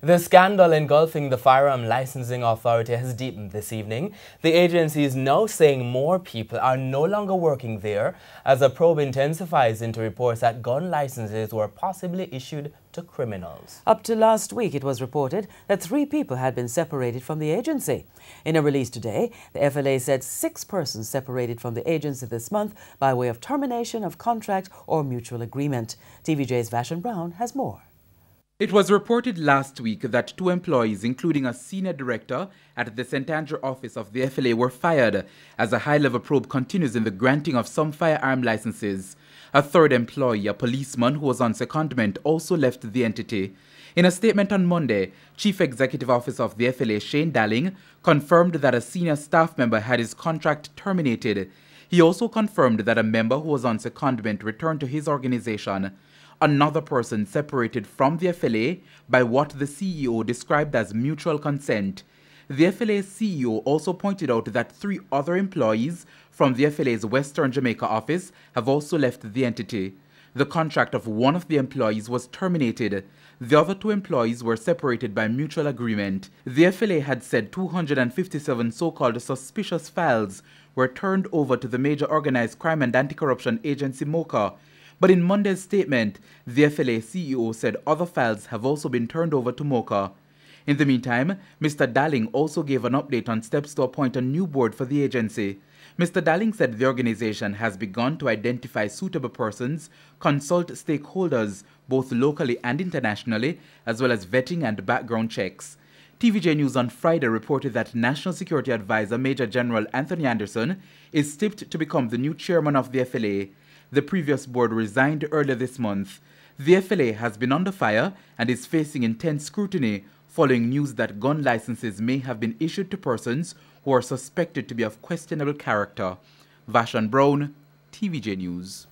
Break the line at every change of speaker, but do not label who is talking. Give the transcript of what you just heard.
The scandal engulfing the Firearm Licensing Authority has deepened this evening. The agency is now saying more people are no longer working there as a probe intensifies into reports that gun licenses were possibly issued to criminals.
Up to last week, it was reported that 3 people had been separated from the agency. In a release today, the FLA said 6 persons separated from the agency this month by way of termination of contract or mutual agreement. TVJ's Vashon Brown has more.
It was reported last week that 2 employees, including a senior director at the St. Andrew office of the FLA, were fired as a high-level probe continues in the granting of some firearm licenses. A 3rd employee, a policeman who was on secondment, also left the entity. In a statement on Monday, Chief Executive Officer of the FLA, Shane Dalling, confirmed that a senior staff member had his contract terminated. He also confirmed that a member who was on secondment returned to his organization. Another person separated from the FLA by what the CEO described as mutual consent. The FLA's CEO also pointed out that 3 other employees from the FLA's Western Jamaica office have also left the entity. The contract of one of the employees was terminated. The other 2 employees were separated by mutual agreement. The FLA had said 257 so-called suspicious files were turned over to the major organized crime and anti-corruption agency MOCA. But in Monday's statement, the FLA CEO said other files have also been turned over to MOCA. In the meantime, Mr. Dalling also gave an update on steps to appoint a new board for the agency. Mr. Dalling said the organization has begun to identify suitable persons, consult stakeholders both locally and internationally, as well as vetting and background checks. TVJ News on Friday reported that National Security Advisor Major General Anthony Anderson is tipped to become the new chairman of the FLA. The previous board resigned earlier this month. The FLA has been under fire and is facing intense scrutiny following news that gun licenses may have been issued to persons who are suspected to be of questionable character. Vashon Brown, TVJ News.